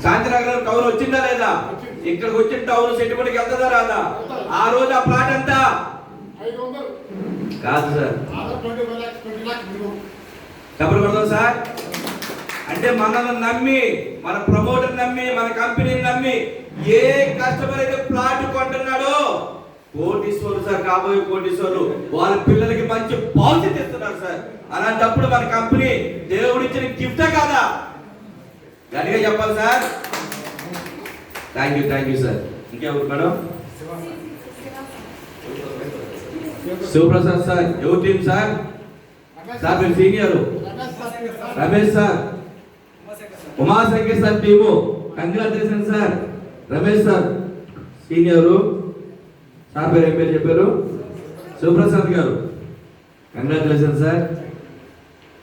Shantinagar town వచ్చిందా లేదా? ఇక్కడికి వచ్చిన టౌన్ సెట్టిపడికి వెళ్తుందా రాదా? ఆ రోజు ఆ ప్లాట్ ఎంత కాదు సార్, చెప్పకూడదు సార్. అంటే మనల్ని నమ్మి, మన ప్రమోటర్ నమ్మి, మన కంపెనీని నమ్మి ఏ కస్టమర్ అయితే ప్లాట్ కొంటున్నాడో కోటీశ్వరులు సార్, కాబోయే కోటీశ్వరులు, వాళ్ళ పిల్లలకి మంచి భవిష్యత్తు ఇస్తున్నారు సార్. అలాంటప్పుడు మన కంపెనీ దేవుడిచ్చిన గిఫ్టే కాదా? గట్టిగా చెప్పాలి సార్. Thank you sir. ఇంకెవరు మేడం? శివప్రసాద్ సార్. ఎవరు టీం సార్? సార్ మీరు senior. Ramesh sir, Umashankar sir team. Congratulation sir. Ramesh sir senior. Sir పేరు ఏం పేరు చెప్పారు? శివప్రసాద్ గారు. Congratulation sir.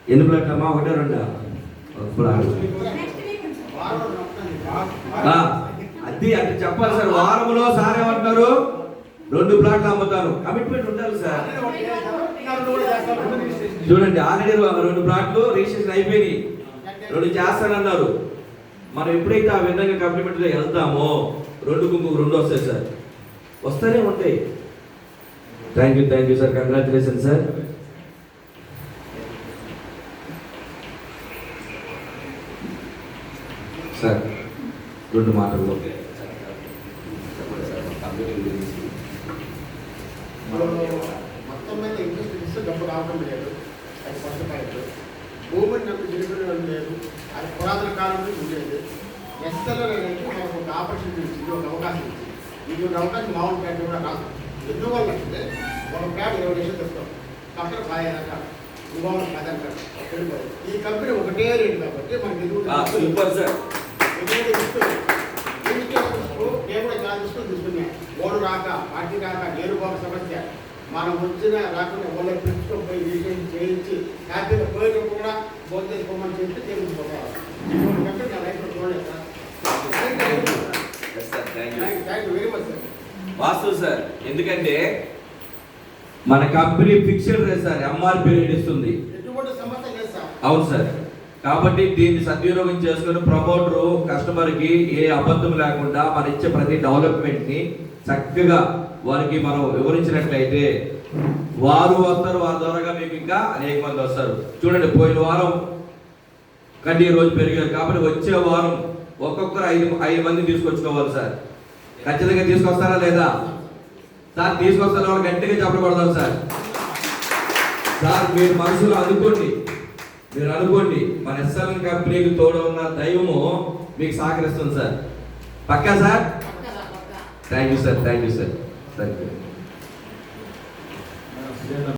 ఎన్ని ప్లాట్లు అమ్మా? ఒకటే రెండా? అది అంటే చెప్పాలి సార్. వారంలో సార్ ఏమంటారు? 2 ప్లాట్లు అమ్ముతాను. కమిట్మెంట్ ఉండాలి సార్. చూడండి, ఆల్రెడీ 2 ప్లాట్లు రిజిస్ట్రేషన్ అయిపోయినాయి, 2 చేస్తానన్నారు. మనం ఎప్పుడైతే ఆ విధంగా కమిట్మెంట్లో వెళ్తామో 2 వస్తాయి సార్, వస్తూనే ఉంటాయి. Thank you sir. Congratulation sir. Sir 2 మాటల్లో మొత్తం మీద ఇంట్రెస్ట్ ఇస్తే డబ్బు రావడం లేదు. అది ఫస్ట్ పాయింట్. భూమిని నమ్మి జరిగిన లేదు, అది పురాతన కాలం నుంచి ఉండేది. ఎస్ఎల్ఆర్ అనేది మనకు ఒక ఆపర్చునిటీ ఇచ్చింది, ఒక అవకాశం ఇచ్చింది. ఇది ఒక అవకాశం మామూలు ప్యాట్ కూడా రాదు. ఎందువల్ల అంటే ఒక ప్యాట్ 20 లక్షలు తెస్తాం, పక్కన 5 అంటారు, ఇంకోళ్ళు 10 అంటారు. ఈ కంపెనీ ఒకటే రేటు కాబట్టి మనకి దేవుడు చాలా తీసుకున్నాయి. ఓడు రాక, పార్టీ రాక, నేను ఒక సమస్య. మనం వచ్చిన రాకుండా వాళ్ళ పిలుచుకొని పోయి రిజిస్ట్రేషన్ చేయించి హ్యాపీగా పోయేటప్పుడు కూడా ఫోన్ చేసుకోమని చెప్పి తెలుసుకోవాలి. కంటే నా లైఫ్లో చూడలేదు sir. Thank you very much sir. Vastu sir. ఎందుకంటే మన company fixed rate sir, MRP rate ఇస్తుంది. ఎటువంటి సమస్య లేదు సార్. అవును సార్. కాబట్టి దీన్ని సద్వినియోగం చేసుకుని ప్రమోటరు కస్టమర్కి ఏ అబద్ధం లేకుండా మన ఇచ్చే ప్రతి డెవలప్మెంట్ని చక్కగా వారికి మనం వివరించినట్లయితే వారు వస్తారు, వారి ద్వారాగా మీకు ఇంకా అనేక మంది వస్తారు. చూడండి, పోయిన వారం కంటే ఈ రోజు పెరిగారు. కాబట్టి వచ్చే వారం ఒక్కొక్కరు 5 మంది తీసుకొచ్చుకోవాలి సార్. ఖచ్చితంగా తీసుకొస్తారా లేదా సార్? తీసుకొస్తారా? వాళ్ళు గట్టిగా చెప్పకూడదు సార్. సార్ మీరు మనసులో అనుకోండి, మన ఎస్ఎల్ఎన్ కంపెనీకి తోడు ఉన్న దైవము మీకు సహకరిస్తుంది సార్. పక్కా sir? Thank you sir. Thank you.